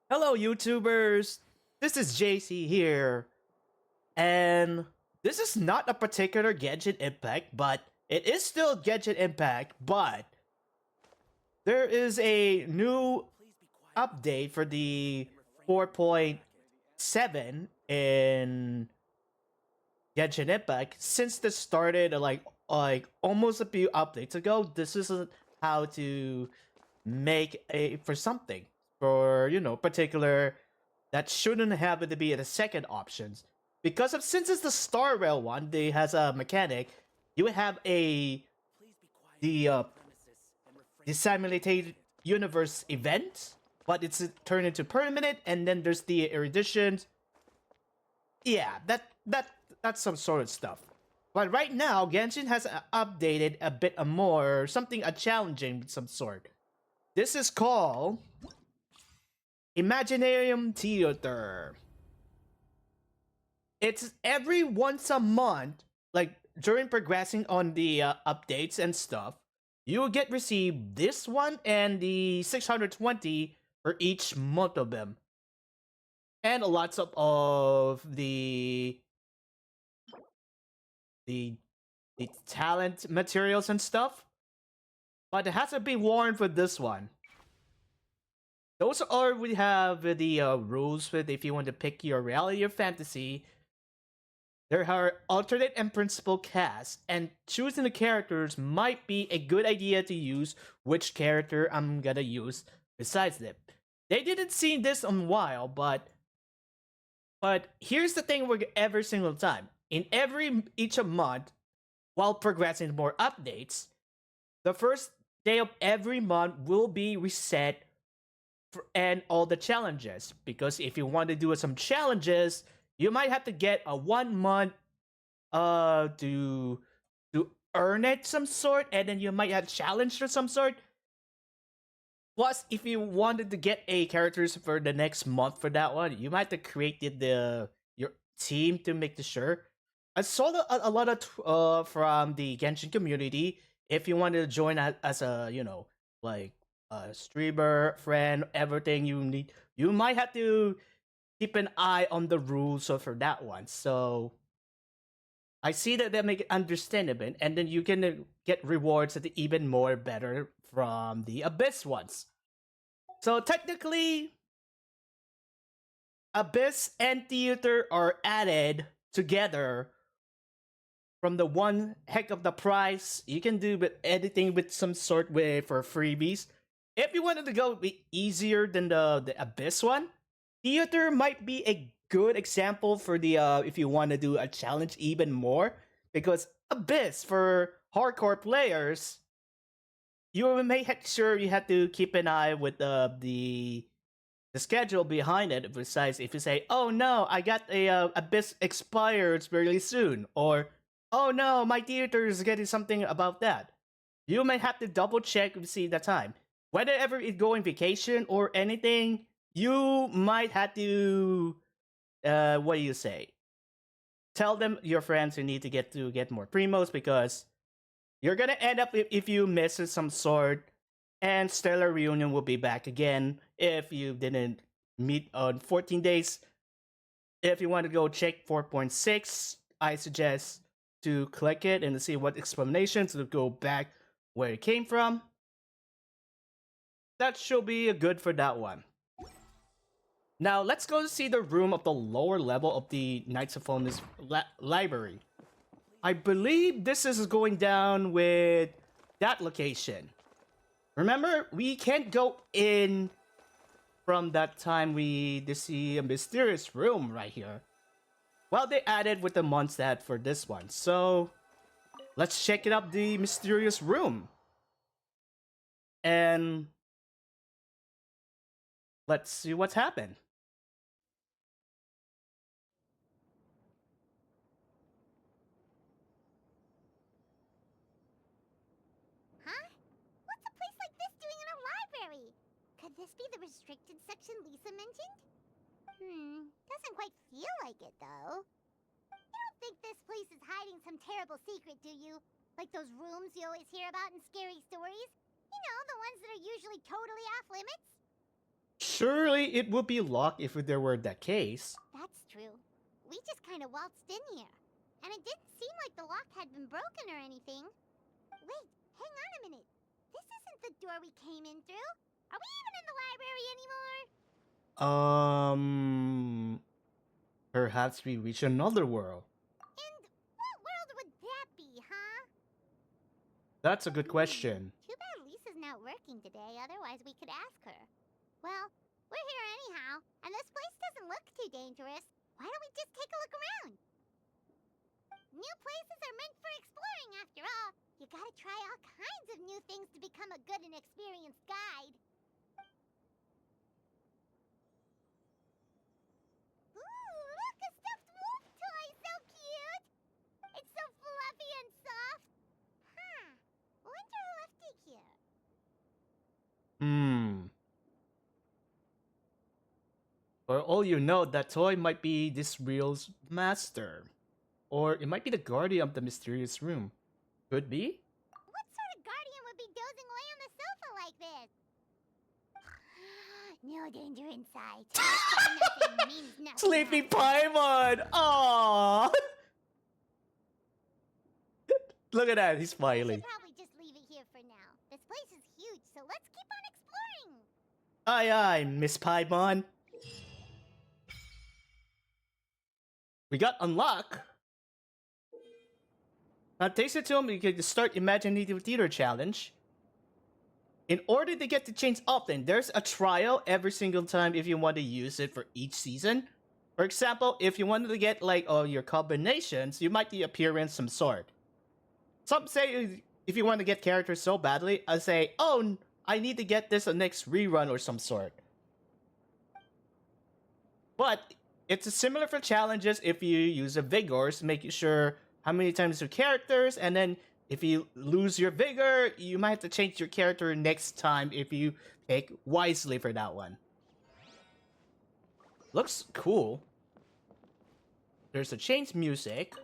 Hello, YouTubers! This is JC here, and this is not a particular Genshin Impact, but it is still Genshin Impact, but there is a new update for the 4.7 in Genshin Impact. Since this started like almost a few updates ago, this is how to make a for something for particular that shouldn't happen to be the second options because of since it's the Star Rail one, they has a mechanic. You have a the the simulated universe event, but it's turned into permanent, and then there's the eruditions. Yeah, that's some sort of stuff. But right now, Genshin has updated a bit more, something a challenging of some sort. This is called Imaginarium Theater. It's every once a month, like during progressing on the updates and stuff, you will get received this one and the 620 for each month of them. And lots of the the talent materials and stuff. But it has to be warned for this one. Those are we have the rules with if you want to pick your reality or fantasy. There are alternate and principal casts, and choosing the characters might be a good idea to use which character I'm gonna use besides them. They didn't see this in a while, but here's the thing with every single time. In every each a month, while progressing more updates, the first day of every month will be reset and all the challenges. Because if you want to do some challenges, you might have to get a 1 month to earn it some sort, and then you might have challenge or some sort. Plus, if you wanted to get a characters for the next month for that one, you might have to create the your team to make the sure. I saw a lot of from the Genshin community. If you wanted to join as a like a streamer friend, everything you need, you might have to keep an eye on the rules for that one. So I see that they make it understandable, and then you can get rewards that are even more better from the Abyss ones. So technically, Abyss and Theater are added together from the one heck of the price. You can do with editing with some sort with for freebies. If you wanted to go be easier than the Abyss one, Theater might be a good example for the if you want to do a challenge even more, because Abyss for hardcore players, you may make sure you have to keep an eye with the schedule behind it. Besides, if you say, "Oh no, I got a Abyss expires really soon," or "Oh no, my theater is getting something about that," you may have to double check to see the time. Whether ever it go on vacation or anything, you might have to what do you say? Tell them your friends you need to get more primos, because you're gonna end up if you miss some sort, and Stellar Reunion will be back again if you didn't meet on 14 days. If you want to go check 4.6, I suggest to click it and see what explanations to go back where it came from. That should be good for that one. Now let's go see the room of the lower level of the Knights of Olympus library. I believe this is going down with that location. Remember, we can't go in from that time we see a mysterious room right here. Well, they added with the Mondstadt for this one. So, let's check it up the mysterious room. And let's see what's happened. Huh? What's a place like this doing in a library? Could this be the restricted section Lisa mentioned? Doesn't quite feel like it, though. You don't think this place is hiding some terrible secret, do you? Like those rooms you always hear about in scary stories? You know, the ones that are usually totally off limits? surely it would be locked if there were that case. That's true. We just kind of waltzed in here. And it didn't seem like the lock had been broken or anything. Wait, hang on a minute. This isn't the door we came in through. Are we even in the library anymore? Perhaps we reach another world. And what world would that be, huh? That's a good question. Too bad Lisa's not working today, otherwise we could ask her. Well, we're here anyhow, and this place doesn't look too dangerous. Why don't we just take a look around? New places are meant for exploring, after all. You gotta try all kinds of new things to become a good and experienced guide. Ooh, look, a stuffed wolf toy! So cute! It's so fluffy and soft. Huh. Wonder who left it here. For all you know, that toy might be this real's master. Or it might be the guardian of the mysterious room. Could be? What sort of guardian would be dozing away on the sofa like this? No danger in sight. Nothing means nothing. Sleepy Paimon! Aww! Look at that, he's We smiling. should probably just leave it here for now. This place is huge, so let's keep on exploring. Aye aye, Miss Paimon. We got unlock. Now takes it to him, you can start Imaginative Theater Challenge. In order to get the chains often, there's a trial every single time if you want to use it for each season. For example, if you wanted to get like your combinations, you might need appearance some sort. Some say if you want to get characters so badly, I say, oh, I need to get this next rerun or some sort. But it's similar for challenges if you use a Vigors, making sure how many times your characters, and then if you lose your Vigor, you might have to change your character next time if you pick wisely for that one. Looks cool. There's a change music.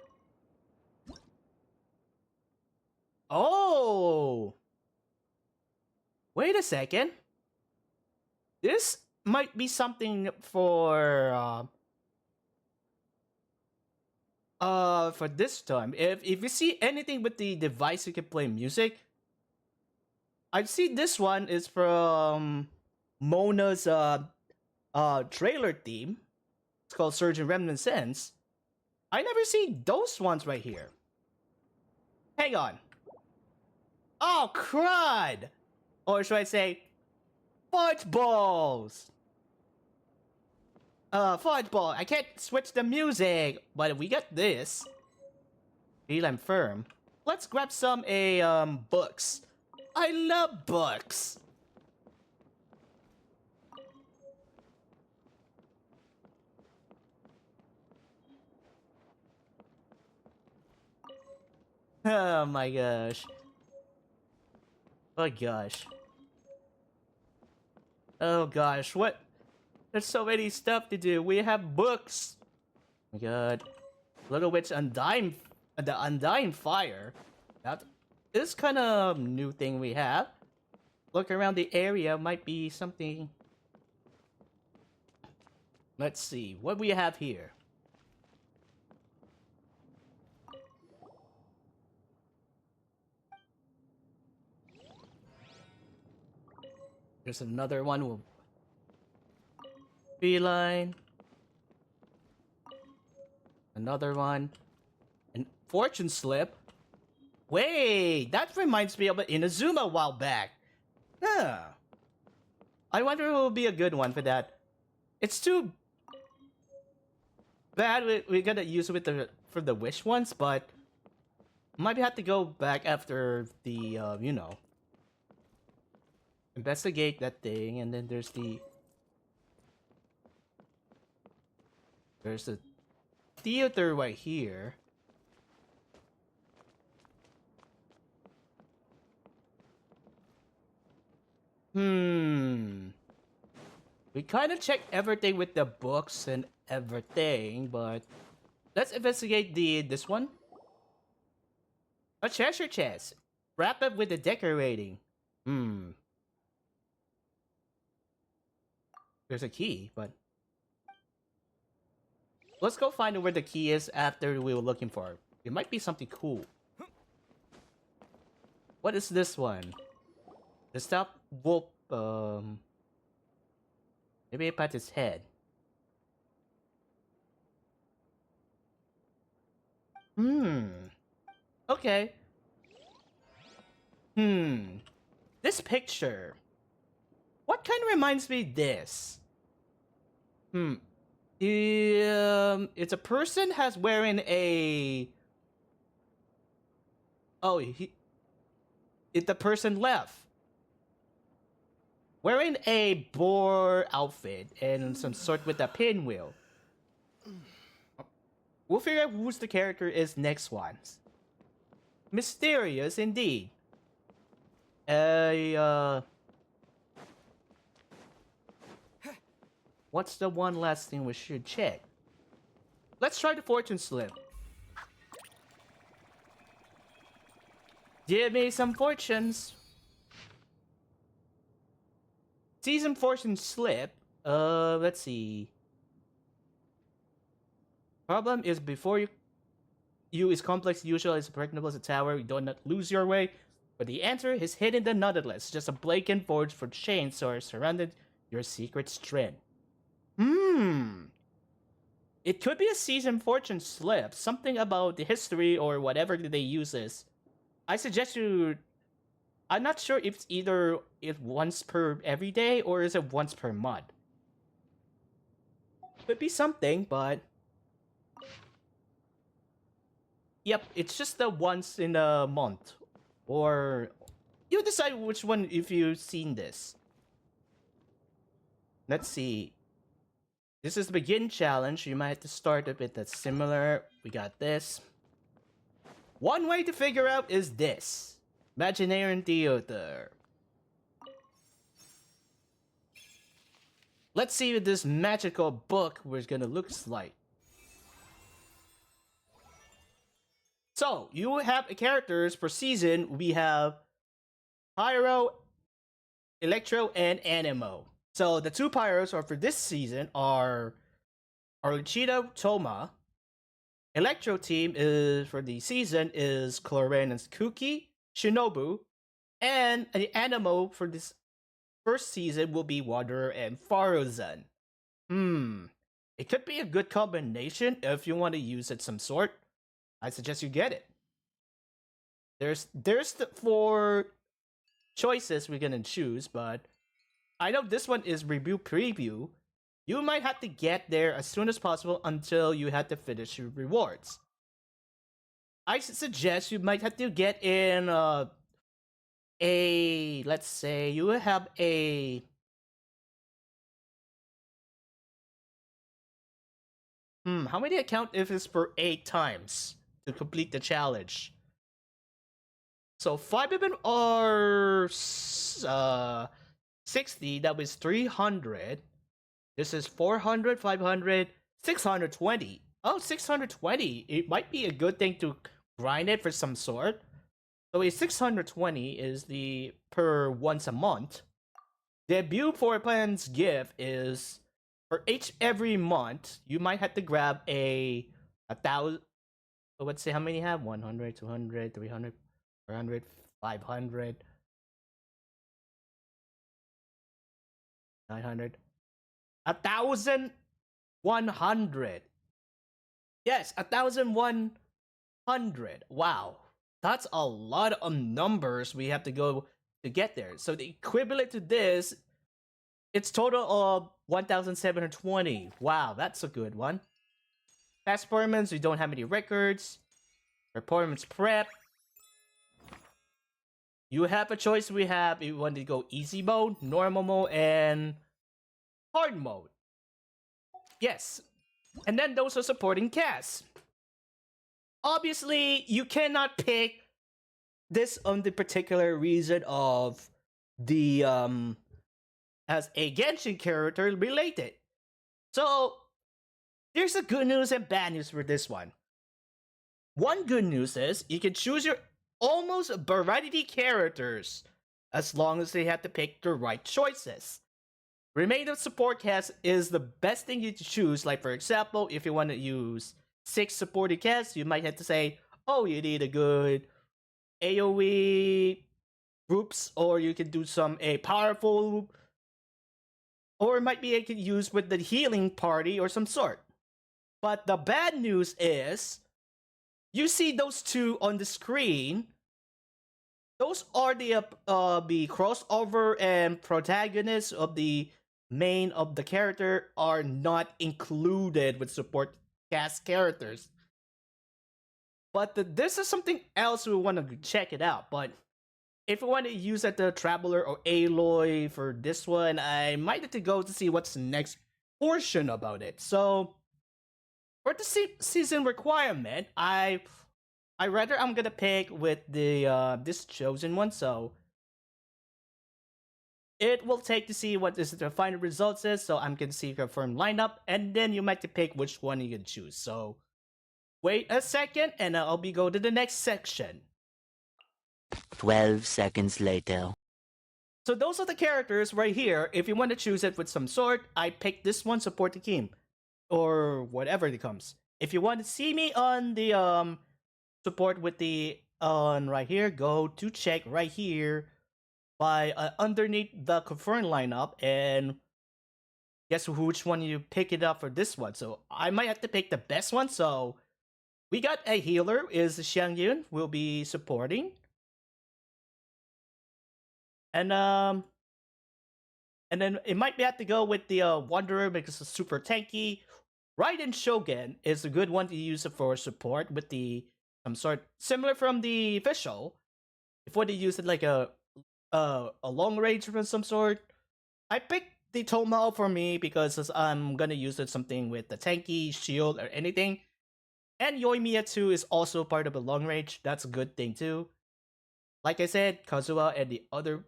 Oh! Wait a second. This might be something for this time. If you see anything with the device you can play music, I see this one is from Mona's trailer theme. It's called Surgeon Reminiscence. I never see those ones right here. Hang on. Oh, crud! Or should I say, fudge balls! Fudge ball. I can't switch the music, but we got this. Feel I'm firm. Let's grab some books. I love books. Oh my gosh. Oh gosh. Oh gosh, what? There's so many stuff to do. We have books. Oh my god. Little Witch Undying, the Undying Fire. That is kind of new thing we have. Look around the area, might be something. Let's see, what we have here. There's another one with feline. Another one. And fortune slip. Wait, that reminds me of Inazuma a while back. Huh. I wonder who will be a good one for that. It's too bad we gotta use it with for the wish ones, but might have to go back after the you know, investigate that thing, and then there's the theater right here. We kind of checked everything with the books and everything, but let's investigate this one. A treasure chest. Wrap up with the decorating. there's a key, but let's go find out where the key is after we were looking for it. It might be something cool. What is this one? The stop wolf. Maybe I pat his head. Okay. This picture. What kind of reminds me of this? It's a person has wearing a. Oh, the person left. Wearing a boar outfit and some sort with a pinwheel. We'll figure out who's the character is next one. Mysterious indeed. What's the one last thing we should check? Let's try the fortune slip. Give me some fortunes. Season fortune slip. Let's see. Problem is before you is complex, usual is predictable as a tower. You don't lose your way. But the answer is hidden the nonetheless. Just a blackened forge for chains or surrounded your secret strand. It could be a season fortune slip. Something about the history or whatever they use this. I suggest you. I'm not sure if it's either once per every day or is it once per month. Could be something, but yep, it's just the once in a month. Or you decide which one if you've seen this. Let's see. This is the begin challenge. You might have to start a bit that's similar. We got this. One way to figure out is this. Imaginarium Theater. Let's see what this magical book was gonna look like. So, you have characters per season. We have Pyro, Electro, and Anemo. So, the two Pyros are for this season are Arlecchino, Toma. Electro team is for the season is Cloren and Kuki, Shinobu, and the Anemo for this first season will be Wanderer and Faruzan. It could be a good combination if you want to use it some sort. I suggest you get it. There's the 4 choices we're gonna choose, but I know this one is review preview. You might have to get there as soon as possible until you have to finish your rewards. I suggest you might have to get in let's say you have a how many account if it's for 8 times to complete the challenge? So 5 of them are 60, that was 300. This is 400, 500, 620. Oh, 620. It might be a good thing to grind it for some sort. So a 620 is the per once a month. Debut for plans gift is for every month. You might have to grab a 1,000. So let's see how many you have. 100, 200, 300, 400, 500, 900. 1,100. Yes, 1,100. Wow. That's a lot of numbers we have to go to get there. So the equivalent to this, it's total of 1,720. Wow, that's a good one. Past performance, we don't have any records. Performance prep. You have a choice. We have if you want to go easy mode, normal mode, and hard mode. Yes. And then those are supporting casts. Obviously, you cannot pick this on the particular reason of the as a Genshin character related. So there's a good news and bad news for this one. One good news is you can choose your almost variety characters as long as they have to pick the right choices. Remainder support cast is the best thing you to choose. Like for example, if you want to use 6 supported casts, you might have to say, oh, you need a good AoE groups, or you can do some a powerful, or it might be you can use with the healing party or some sort. But the bad news is, you see those two on the screen. Those are the crossover and protagonists of the main of the character are not included with support cast characters. But this is something else we want to check it out. But if we want to use it the Traveler or Aloy for this one, I might have to go to see what's the next portion about it. So for the season requirement, I'm gonna pick with the this chosen one. So it will take to see what is the final results is. So I'm gonna see a confirmed lineup, and then you might to pick which one you can choose. So wait a second, and I'll be go to the next section. 12 seconds later. So those are the characters right here. If you want to choose it with some sort, I picked this one, support the team, or whatever it comes. If you want to see me on the support with the on right here, go to check right here by underneath the confirmed lineup, and guess which one you pick it up for this one. So I might have to pick the best one. So we got a healer is Xiang Yun will be supporting. And then it might be have to go with the Wanderer because it's super tanky. Raiden Shogun is a good one to use for support with the some sort similar from the official. Before they use it like a long range of some sort. I picked the Tomao for me because I'm gonna use it something with the tanky shield or anything. And Yoimiya 2 is also part of the long range. That's a good thing too. Like I said, Kazuha and the other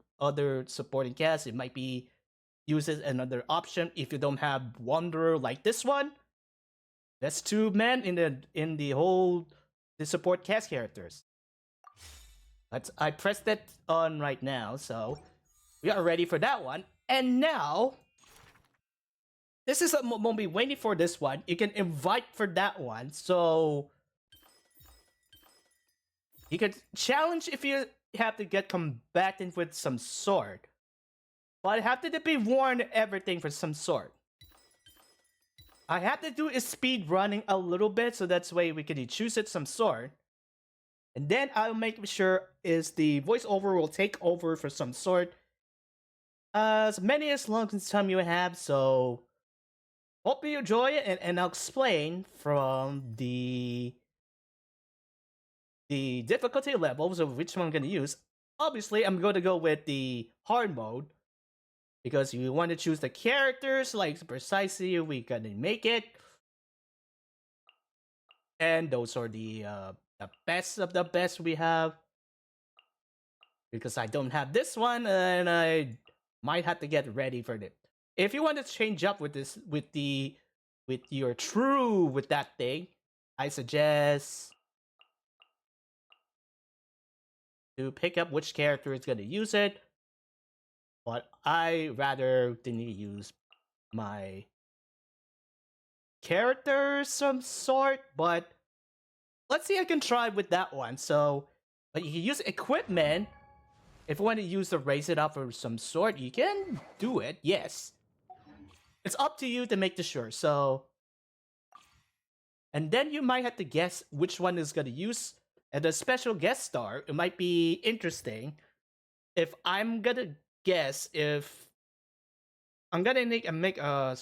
supporting cast, it might be uses another option if you don't have Wanderer like this one. That's 2 men in the whole the support cast characters. I pressed that on right now, so we are ready for that one. And now, this is what we'll be waiting for. This one, you can invite for that one. So you can challenge if you have to get combatant with some sort, but I have to be warned everything for some sort. I have to do is speed running a little bit, so that's why we can choose it some sort. And then I'll make sure is the voiceover will take over for some sort. As many as long as time you have, so hope you enjoy it, and I'll explain from the difficulty levels of which one I'm gonna use. Obviously, I'm going to go with the hard mode because you want to choose the characters like precisely we gonna make it, and those are the best of the best we have. Because I don't have this one, and I might have to get ready for it. If you want to change up with this, with your true with that thing, I suggest to pick up which character is going to use it. But I rather didn't use my character some sort. But let's see, I can try with that one. So, but you can use equipment. If you want to use to raise it up or some sort, you can do it. Yes, it's up to you to make sure. So, and then you might have to guess which one is going to use. And a special guest star, it might be interesting. If I'm gonna guess, if I'm gonna make a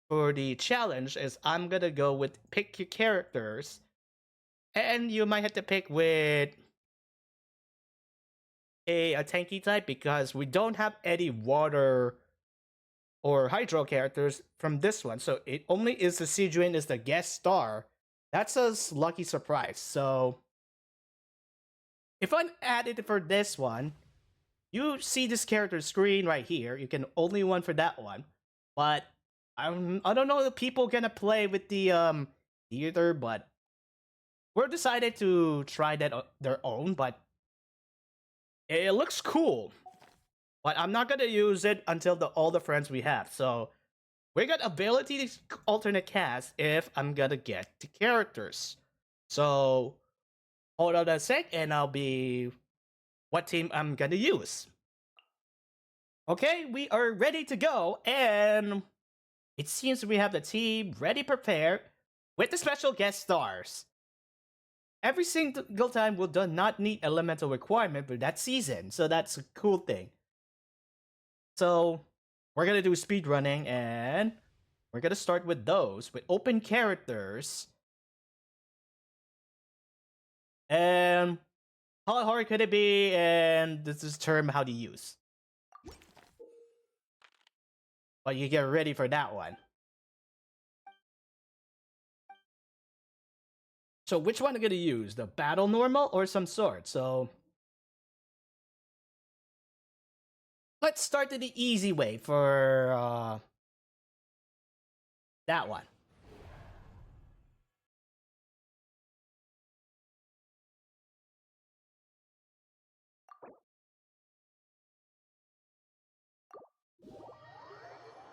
for the challenge, is I'm gonna go with pick your characters, and you might have to pick with a tanky type because we don't have any water or hydro characters from this one, so it only is the Sidruin is the guest star. That's a lucky surprise. So if I add it for this one, you see this character screen right here. You can only one for that one, but I don't know if people gonna play with the theater, but we're decided to try that their own. But it looks cool. but I'm not gonna use it until all the friends we have. So we got ability to alternate cast if I'm gonna get the characters. So hold on a sec, and I'll be what team I'm gonna use. Okay, we are ready to go, and it seems we have the team ready prepared with the special guest stars. Every single time will do not need elemental requirement for that season, so that's a cool thing. So we're gonna do speed running, and we're gonna start with those with open characters. And how hard could it be? And this is term how to use. But you get ready for that one. So which one are you gonna use? The battle normal or some sort? So let's start to the easy way for that one.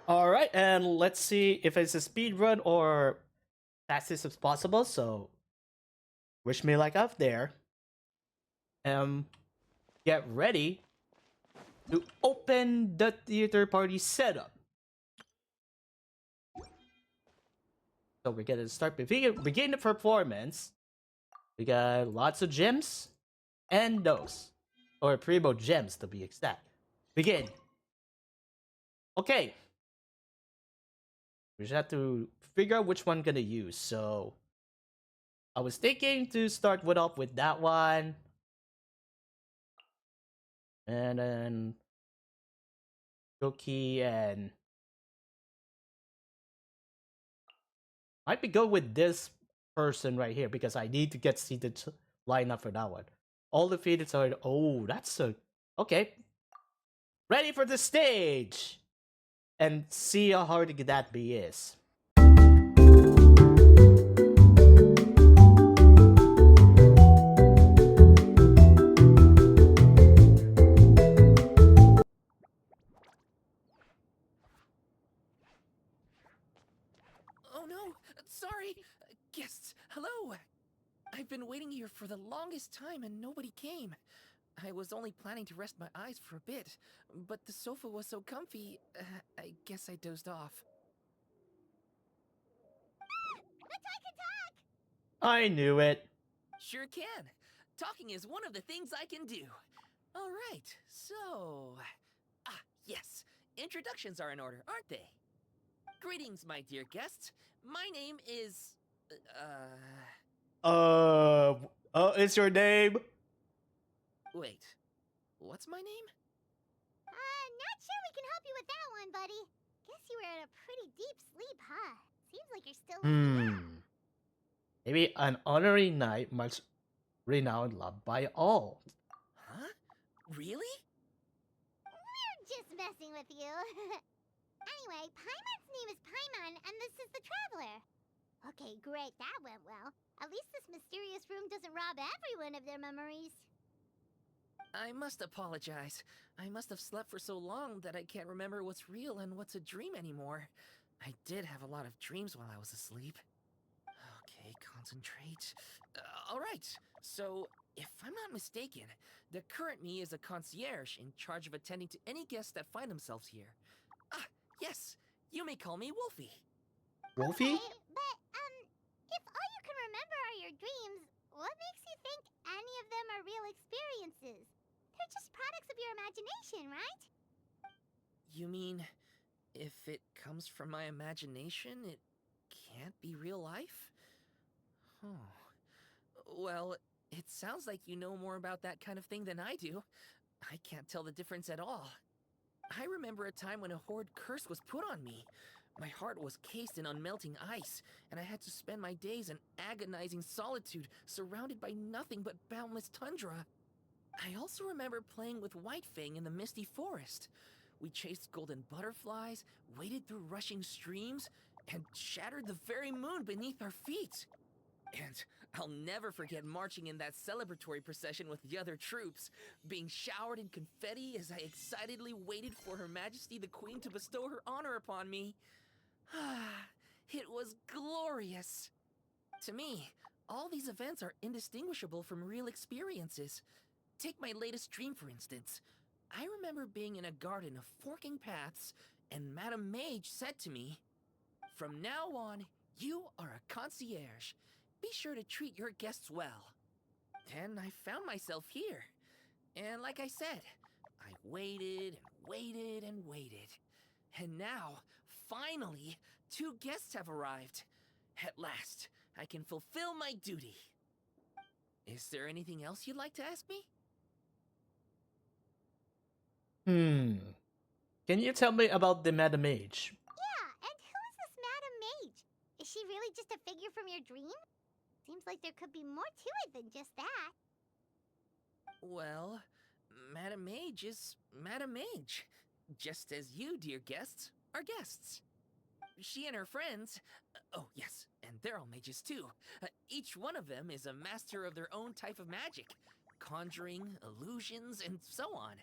All right, and let's see if it's a speed run or fastest as possible. So wish me luck out there. Get ready to open the theater party setup. So we're gonna start begin the performance. We got lots of gems and those, or primo gems to be exact. Begin. Okay. We just have to figure out which one gonna use. So I was thinking to start off with that one, and then Goki and might be go with this person right here because I need to get seated line up for that one. All defeated are that's a okay. Ready for the stage, and see how hard that be is. Oh no! Sorry! Guests, hello! I've been waiting here for the longest time and nobody came. I was only planning to rest my eyes for a bit, but the sofa was so comfy, I guess I dozed off. I knew it. Sure can! Talking is one of the things I can do. Alright, so... Ah, yes! Introductions are in order, aren't they? Greetings, my dear guests. My name is... It's your name? Wait. What's my name? Not sure we can help you with that one, buddy. Guess you were in a pretty deep sleep, huh? Seems like you're still waking up. Maybe an honorary knight much renowned, loved by all. Huh? Really? We're just messing with you. Anyway, Paimon's name is Paimon, and this is the Traveler. Okay, great, that went well. At least this mysterious room doesn't rob everyone of their memories. I must apologize. I must have slept for so long that I can't remember what's real and what's a dream anymore. I did have a lot of dreams while I was asleep. Okay, concentrate. Alright, so if I'm not mistaken, the current me is a concierge in charge of attending to any guests that find themselves here. Ah, yes, you may call me Wolfie. Wolfie? Okay, but, if all you can remember are your dreams, what makes you think any of them are real experiences? They're just products of your imagination, right? You mean, if it comes from my imagination, it can't be real life? Oh. Well, it sounds like you know more about that kind of thing than I do. I can't tell the difference at all. I remember a time when a horde curse was put on me. My heart was cased in unmelting ice, and I had to spend my days in agonizing solitude, surrounded by nothing but boundless tundra. I also remember playing with White Fang in the misty forest. We chased golden butterflies, waded through rushing streams, and shattered the very moon beneath our feet. And I'll never forget marching in that celebratory procession with the other troops, being showered in confetti as I excitedly waited for Her Majesty the Queen to bestow her honor upon me. It was glorious. To me, all these events are indistinguishable from real experiences. Take my latest dream, for instance. I remember being in a garden of forking paths, and Madame Mage said to me, "From now on, you are a concierge. Be sure to treat your guests well." Then I found myself here. And like I said, I waited and waited and waited. And now, finally, 2 guests have arrived. At last, I can fulfill my duty. Is there anything else you'd like to ask me? Can you tell me about the Madam Mage? Yeah, and who is this Madam Mage? Is she really just a figure from your dream? Seems like there could be more to it than just that. Well, Madame Mage is Madame Mage. Just as you, dear guests, are guests. She and her friends, oh yes, and they're all mages too. Each one of them is a master of their own type of magic. Conjuring, illusions, and so on.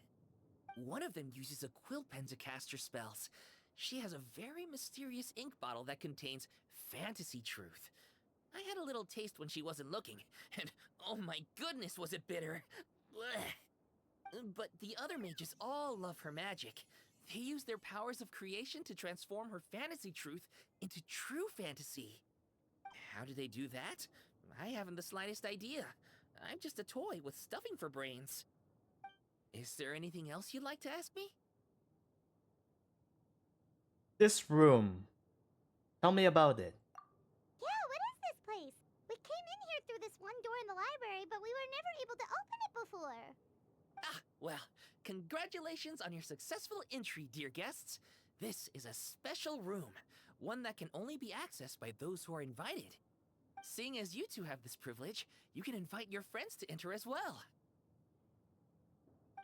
One of them uses a quill pen to cast her spells. She has a very mysterious ink bottle that contains fantasy truth. I had a little taste when she wasn't looking, and oh my goodness was it bitter! Blech. But the other mages all love her magic. They use their powers of creation to transform her fantasy truth into true fantasy. How do they do that? I haven't the slightest idea. I'm just a toy with stuffing for brains. Is there anything else you'd like to ask me? This room. Tell me about it. Yeah, what is this place? We came in here through this one door in the library, but we were never able to open it before. Ah, well, congratulations on your successful entry, dear guests. This is a special room, one that can only be accessed by those who are invited. Seeing as you two have this privilege, you can invite your friends to enter as well.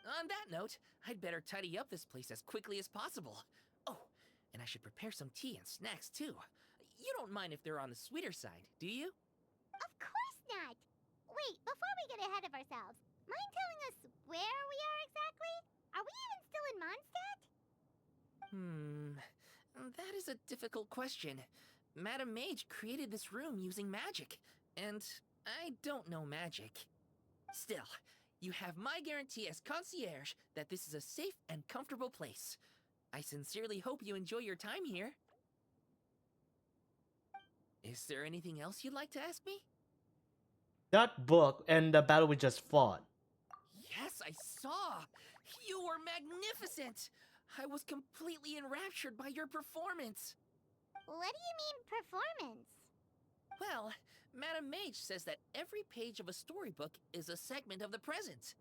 On that note, I'd better tidy up this place as quickly as possible. Oh, and I should prepare some tea and snacks too. You don't mind if they're on the sweeter side, do you? Of course not! Wait, before we get ahead of ourselves, mind telling us where we are exactly? Are we even still in Mondstadt? That is a difficult question. Madame Mage created this room using magic, and I don't know magic. Still, you have my guarantee as concierge that this is a safe and comfortable place. I sincerely hope you enjoy your time here. Is there anything else you'd like to ask me? That book and the battle we just fought. Yes, I saw! You were magnificent! I was completely enraptured by your performance. What do you mean, performance? Well, Madame Mage says that every page of a storybook is a segment of the present.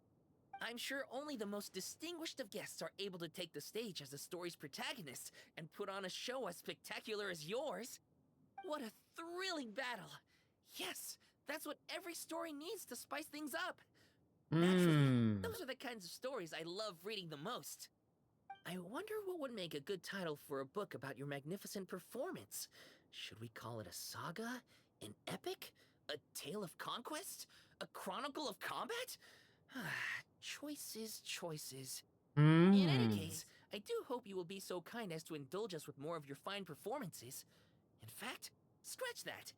I'm sure only the most distinguished of guests are able to take the stage as the story's protagonist and put on a show as spectacular as yours. What a thrilling battle! Yes, that's what every story needs to spice things up. Naturally, those are the kinds of stories I love reading the most. I wonder what would make a good title for a book about your magnificent performance. Should we call it a saga? An epic? A tale of conquest? A chronicle of combat? Choices, choices. In any case, I do hope you will be so kind as to indulge us with more of your fine performances. In fact, scratch that.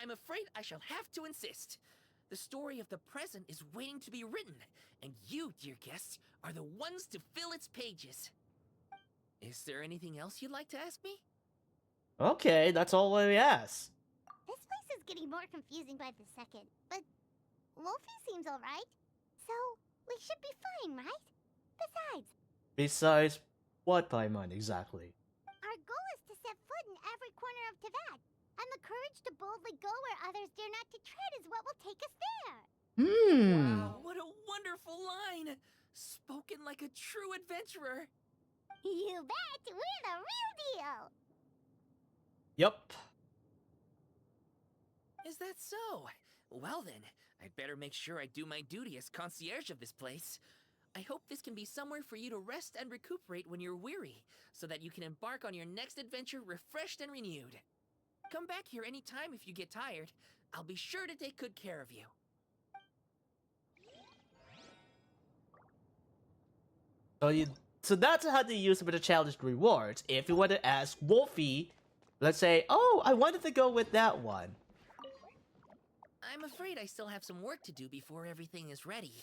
I'm afraid I shall have to insist. The story of the present is waiting to be written, and you, dear guests, are the ones to fill its pages. Is there anything else you'd like to ask me? Okay, that's all we asked. This place is getting more confusing by the second, but Wolfie seems alright. So, we should be fine, right? Besides, what Paimon exactly? Our goal is to set foot in every corner of Teyvat, and the courage to boldly go where others dare not to tread is what will take us there. Wow, what a wonderful line! Spoken like a true adventurer. You bet! We're the real deal! Yup. Is that so? Well then, I'd better make sure I do my duty as concierge of this place. I hope this can be somewhere for you to rest and recuperate when you're weary, so that you can embark on your next adventure refreshed and renewed. Come back here anytime if you get tired. I'll be sure to take good care of you. So that's how to use the challenge rewards. If you want to ask Wolfie, let's say, oh, I wanted to go with that one. I'm afraid I still have some work to do before everything is ready.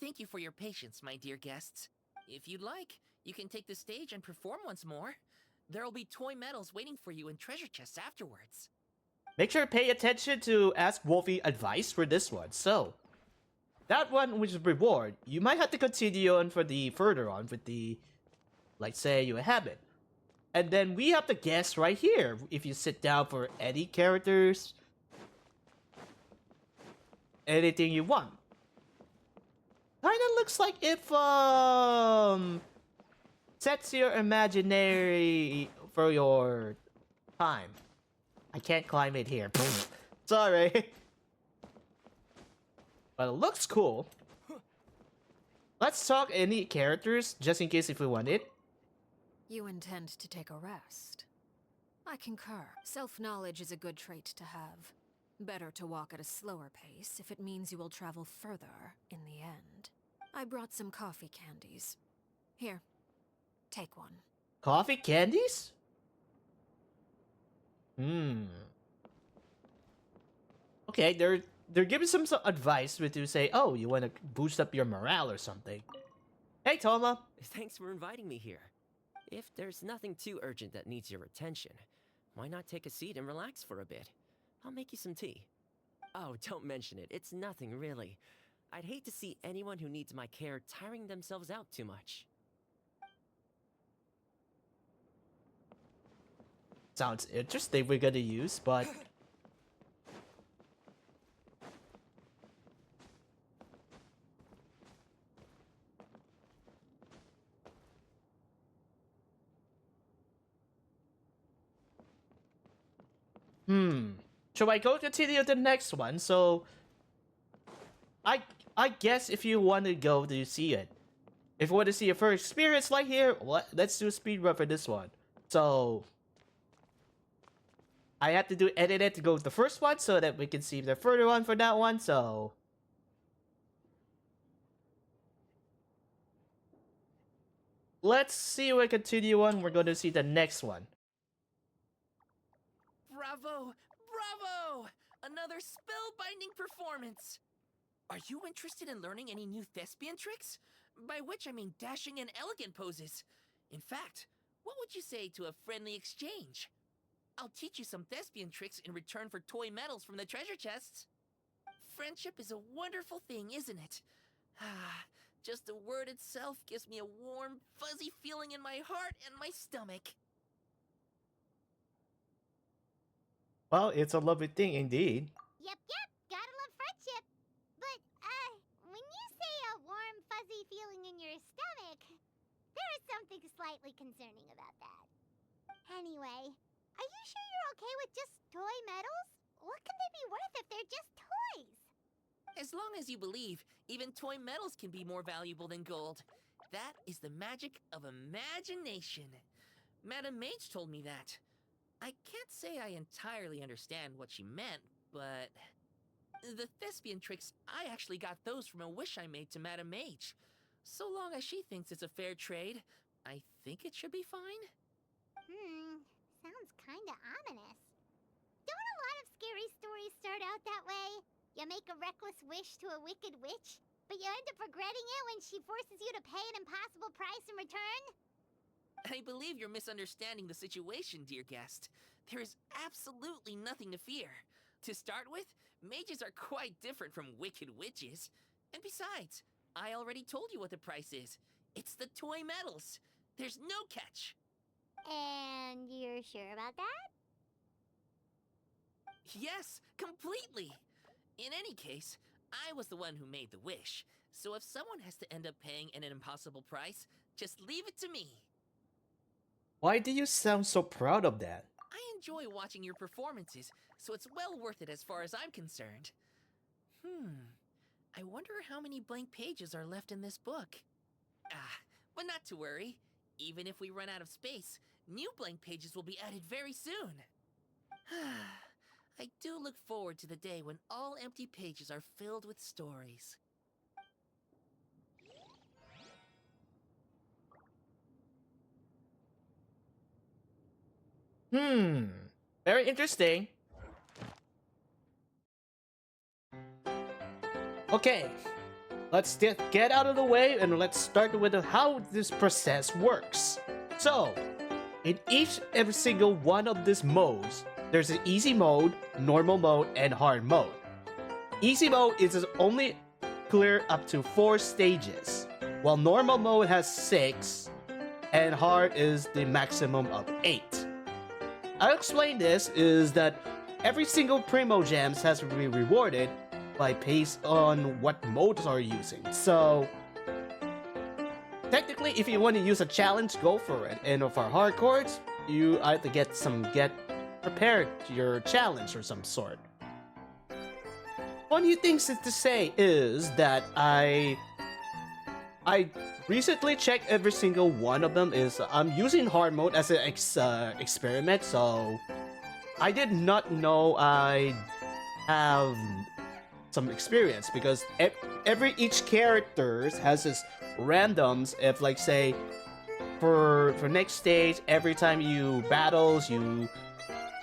Thank you for your patience, my dear guests. If you'd like, you can take the stage and perform once more. There'll be toy medals waiting for you in treasure chests afterwards. Make sure to pay attention to ask Wolfie advice for this one. So, that one which is reward, you might have to continue on for the further on with the, like say you have it. And then we have to guess right here if you sit down for any characters, anything you want. Kinda looks like if sets your imaginary for your time. I can't climb it here. Sorry. But it looks cool. Let's talk any characters, just in case if we want it. You intend to take a rest. I concur. Self-knowledge is a good trait to have. Better to walk at a slower pace if it means you will travel further in the end. I brought some coffee candies. Here, take one. Coffee candies? Okay, they're giving some advice with to say, oh, you want to boost up your morale or something. Hey, Toma. Thanks for inviting me here. If there's nothing too urgent that needs your attention, why not take a seat and relax for a bit? I'll make you some tea. Oh, don't mention it. It's nothing, really. I'd hate to see anyone who needs my care tiring themselves out too much. Sounds interesting we're gonna use, but... Should I go continue to the next one? So... I guess if you want to go to see it. If you want to see a first experience like here, let's do a speed run for this one. So... I have to do edit it to go to the first one so that we can see the further one for that one, so... Let's see what continue on. We're going to see the next one. Bravo! Bravo! Another spellbinding performance! Are you interested in learning any new thespian tricks? By which I mean dashing and elegant poses. In fact, what would you say to a friendly exchange? I'll teach you some thespian tricks in return for toy medals from the treasure chests. Friendship is a wonderful thing, isn't it? Ah, just the word itself gives me a warm, fuzzy feeling in my heart and my stomach. Well, it's a lovely thing indeed. Yep, gotta love friendship. But, when you say a warm, fuzzy feeling in your stomach, there is something slightly concerning about that. Anyway, are you sure you're okay with just toy medals? What can they be worth if they're just toys? As long as you believe, even toy medals can be more valuable than gold. That is the magic of imagination. Madame Mage told me that. I can't say I entirely understand what she meant, but... The thespian tricks, I actually got those from a wish I made to Madame Mage. So long as she thinks it's a fair trade, I think it should be fine. Sounds kinda ominous. Don't a lot of scary stories start out that way? You make a reckless wish to a wicked witch, but you end up regretting it when she forces you to pay an impossible price in return? I believe you're misunderstanding the situation, dear guest. There is absolutely nothing to fear. To start with, mages are quite different from wicked witches. And besides, I already told you what the price is. It's the toy medals. There's no catch. And you're sure about that? Yes, completely. In any case, I was the one who made the wish. So if someone has to end up paying an impossible price, just leave it to me. Why do you sound so proud of that? I enjoy watching your performances, so it's well worth it as far as I'm concerned. I wonder how many blank pages are left in this book. But not to worry. Even if we run out of space, new blank pages will be added very soon. I do look forward to the day when all empty pages are filled with stories. Very interesting. Okay, let's get out of the way and let's start with how this process works. So, in every single one of these modes, there's an easy mode, normal mode, and hard mode. Easy mode is only clear up to 4 stages, while normal mode has 6, and hard is the maximum of 8. I'll explain this is that every single Primo Gems has to be rewarded by based on what modes are using. So technically, if you want to use a challenge, go for it. And for hardcores, you have to get prepared to your challenge or some sort. Funny things to say is that I recently checked every single one of them. I'm using hard mode as an experiment, so I did not know I have some experience because each character has this randoms. If like say for next stage, every time you battles, you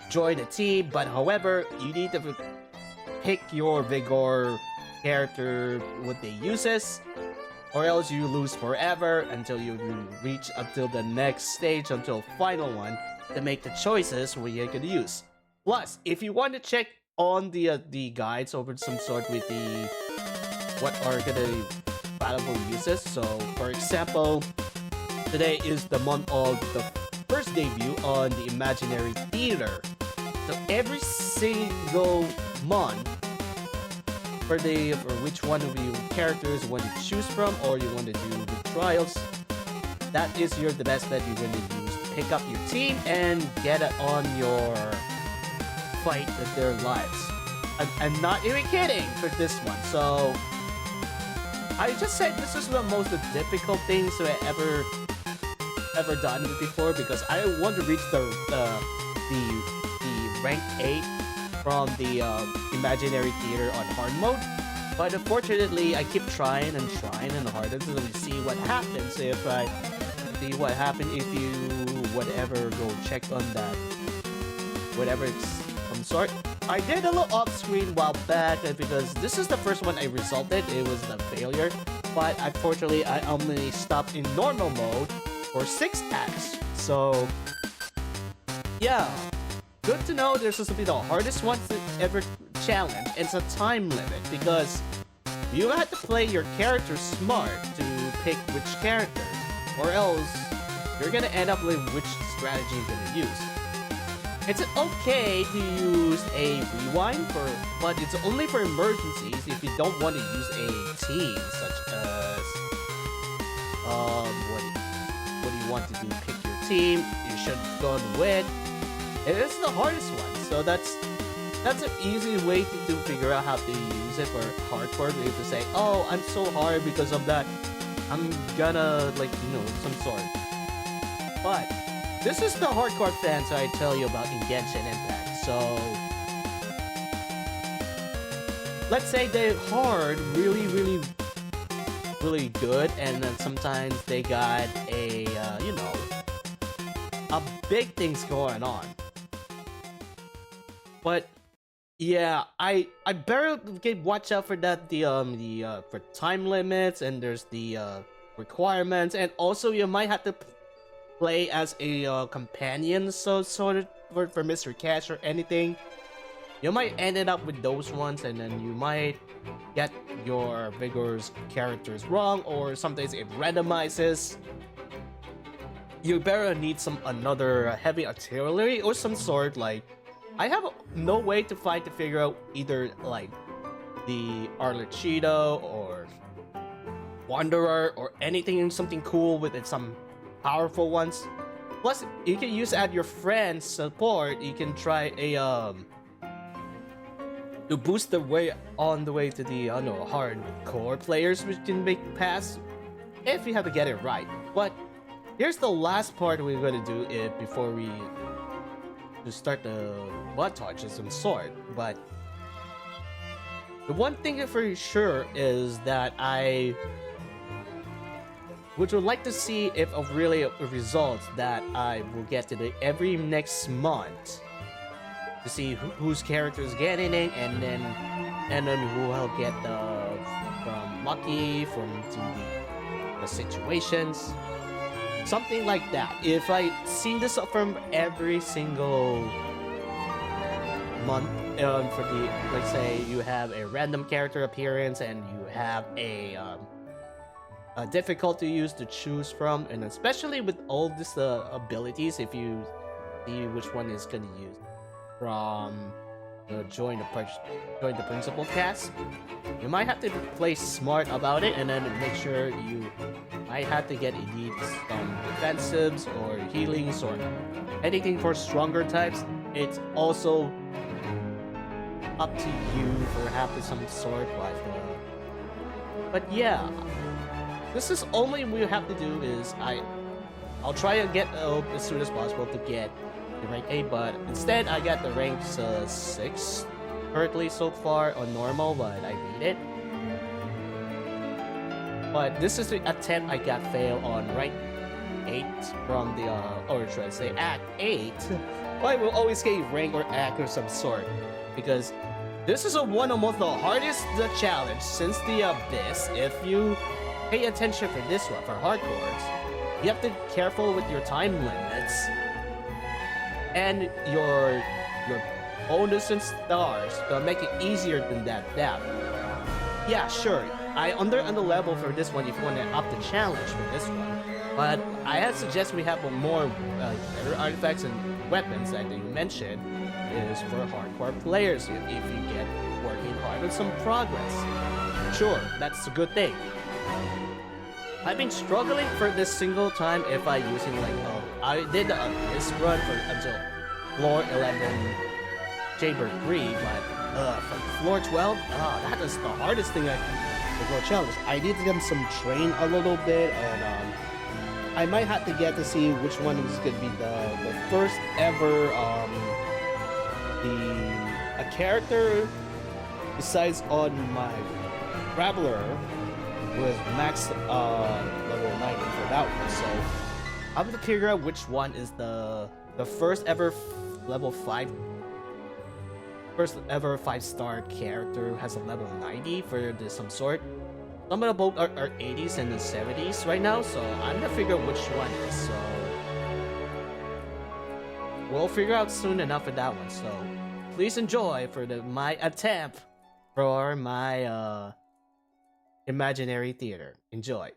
join a team, but however you need to pick your Vigor character what they uses, or else you lose forever until you reach until the next stage, until final one, to make the choices what you're gonna use. Plus, if you want to check on the guides over some sort with the what are gonna valuable uses. So for example, today is the month of the first debut on the Imaginary Theater. So every single month for which one of you characters you want to choose from or you want to do the trials, that is the best bet you're going to use to pick up your team and get it on your fight with their lives. I'm not even kidding for this one. So I just said this is the most difficult things I ever done before because I want to reach the rank 8 from the Imaginary Theater on hard mode, but unfortunately I keep trying and hard until we see what happens if you whatever go check on that whatever it's some sort. I did a little off screen while back because this is the first one I resulted. It was the failure, but unfortunately I only stopped in normal mode for 6 acts. So yeah. Good to know this is to be the hardest one to ever challenge. It's a time limit because you have to play your character smart to pick which character, or else you're gonna end up with which strategy you're gonna use. It's okay to use a rewind but it's only for emergencies if you don't want to use a team, such as what do you want to do? Pick your team. You should go with. It is the hardest one, so that's an easy way to figure out how to use it for hardcore. You have to say, oh, I'm so hard because of that. I'm gonna some sort. But this is the hardcore fans I tell you about in Genshin Impact. So let's say they're hard, really good, and then sometimes they got a big things going on. But yeah, I better watch out for that for time limits, and there's the requirements, and also you might have to play as a companion, so sort of for Mr. Cash or anything. You might end up with those ones, and then you might get your Vigor's characters wrong, or sometimes it randomizes. You better need another heavy artillery or some sort. Like I have no way to figure out either like the Arlecchino or Wanderer or something cool with some powerful ones. Plus, you can use your friend's support. You can try to boost the way to the hardcore players, which can make pass if you have to get it right. But here's the last part we're gonna do before we to start the montage of some sort, but the one thing for sure is that I would like to see if of really a result that I will get to the every next month to see whose character is getting it, and then who will get the from lucky from to the situations, something like that. If I see this from every single month, for the, let's say you have a random character appearance and you have a difficulty use to choose from, and especially with all these abilities, if you see which one is gonna use from join the principal cast, you might have to play smart about it, and then make sure you might have to get indeed some defensives or healings or anything for stronger types. It's also up to you for having some sort, but yeah, this is only we have to do is I'll try to get as soon as possible to get the rank 8, but instead I got the rank 6 currently so far on normal, but I beat it. But this is the attempt I got fail on rank 8 from the or should I say act 8. I will always get rank or act of some sort, because this is one of the hardest challenge since the Abyss. If you pay attention for this one, for hardcores, you have to be careful with your time limits and your bonus and stars to make it easier than that. Yeah, sure, I under level for this one if you want to up the challenge for this one, but I suggest we have more better artifacts and weapons that you mentioned is for hardcore players if you get working hard on some progress. Sure, that's a good thing. I've been struggling for this single time if I using like I did this run for until floor 11 chamber 3, but from floor 12, that is the hardest thing I can go challenge. I need to get some train a little bit, and I might have to get to see which one is gonna be the first ever a character besides on my Traveler was max level 90 for that one, so I'm gonna figure out which one is the first ever level 5 5-star character who has a level 90 for some sort. Some of the both are 80s and the 70s right now, so I'm gonna figure out which one is, so we'll figure out soon enough for that one. So please enjoy for my attempt for my imaginary theater. Enjoy.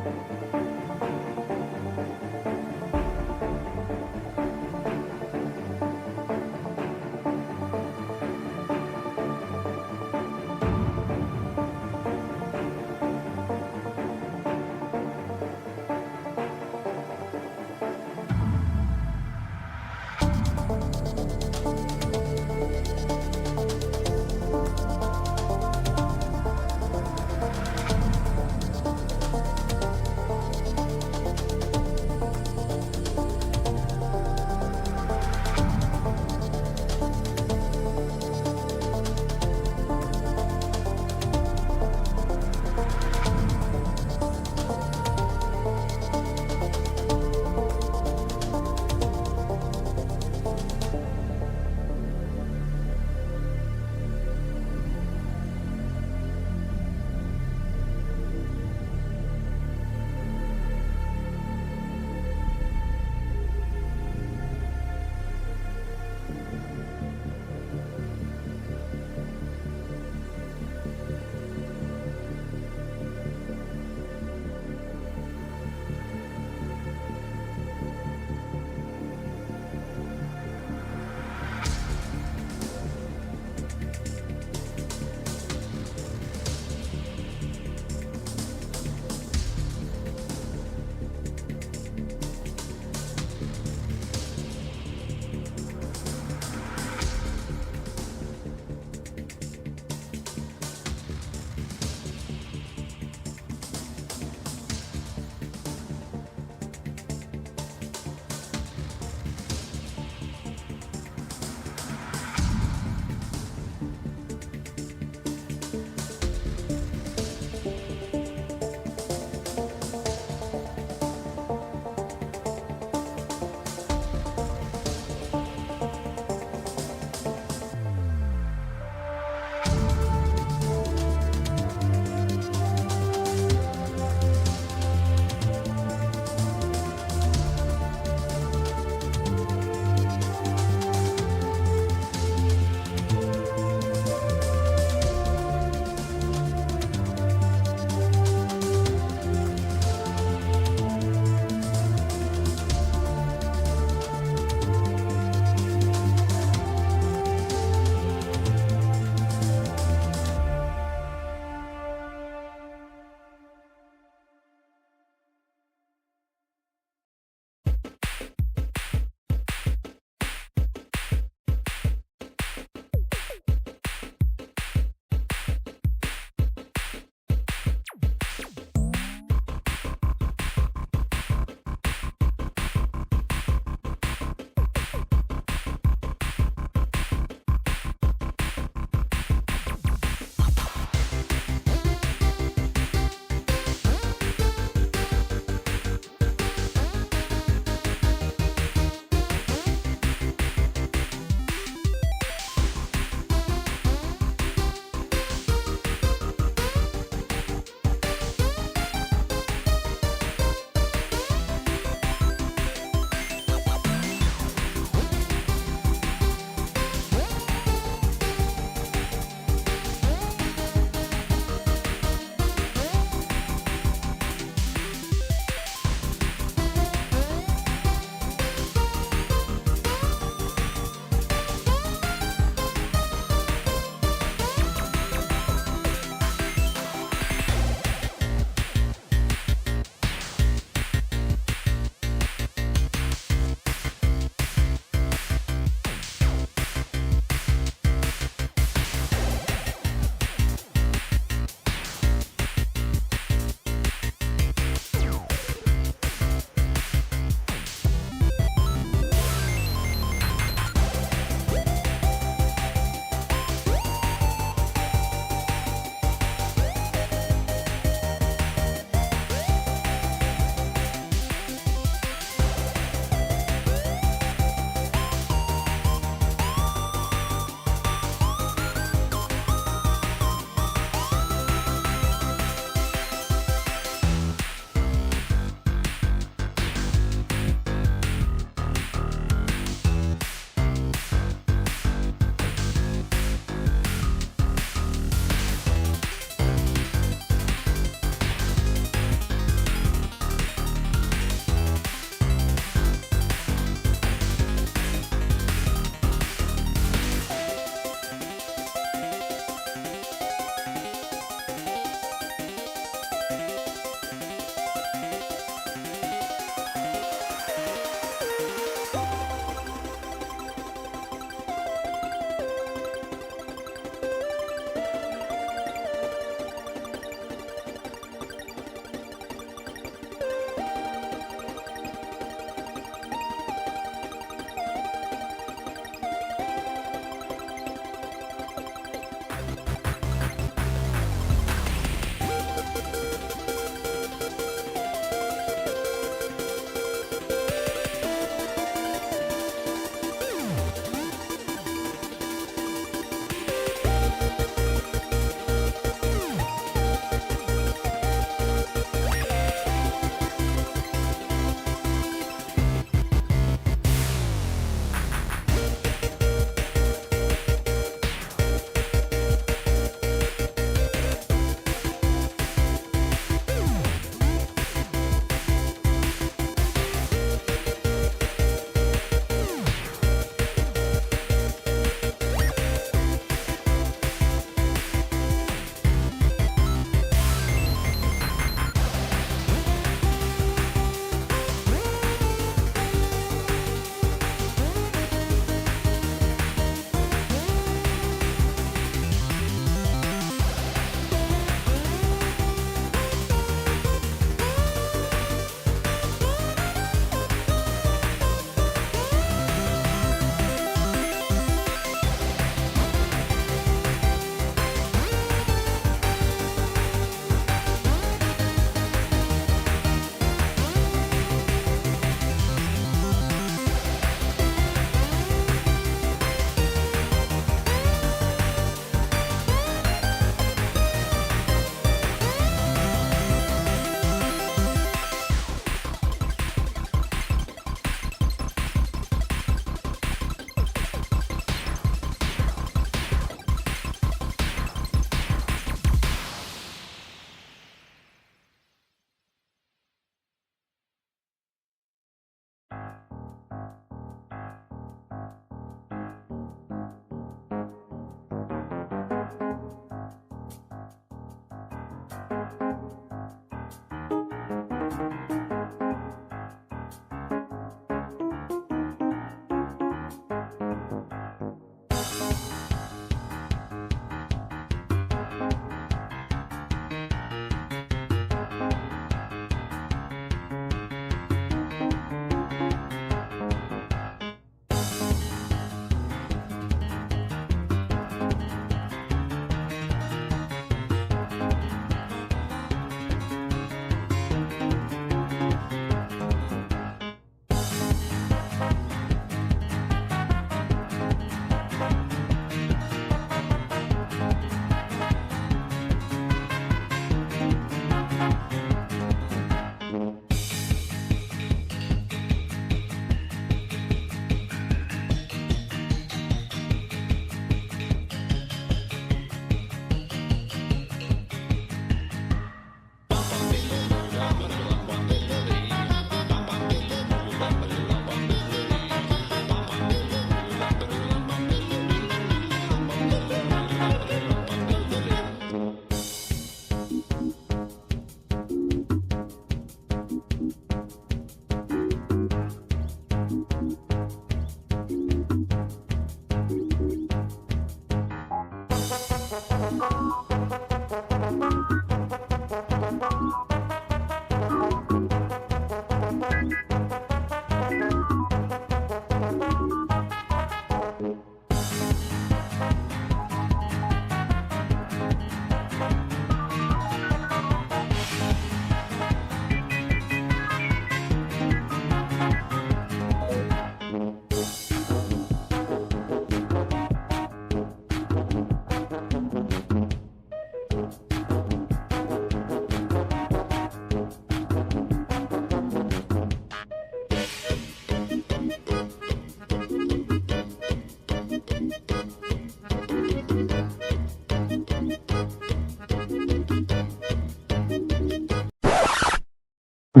I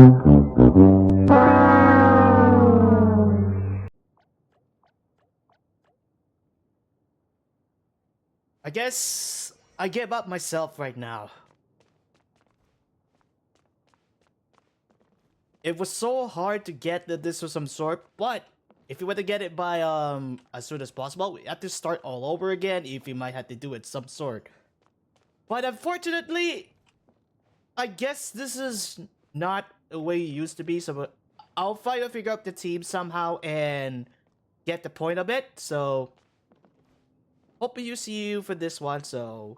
guess I give up myself right now. It was so hard to get this of some sort, but if you want to get it by as soon as possible, we have to start all over again if you might have to do it some sort. But unfortunately, I guess this is not the way it used to be, so I'll try to figure out the team somehow and get the point of it. So hope you see you for this one. So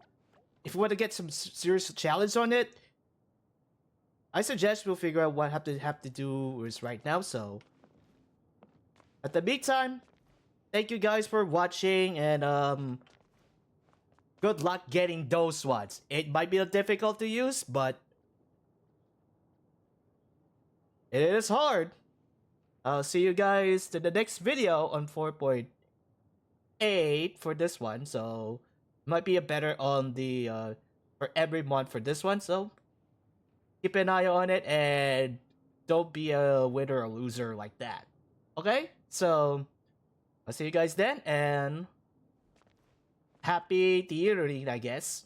if you want to get some serious challenge on it, I suggest we'll figure out what have to do is right now. So at the meantime, thank you guys for watching, and good luck getting those ones. It might be difficult to use, but it is hard. I'll see you guys to the next video on 4.8 for this one. So might be a better on the for every month for this one. So keep an eye on it and don't be a winner or loser like that. Okay? So I'll see you guys then, and happy theatering, I guess.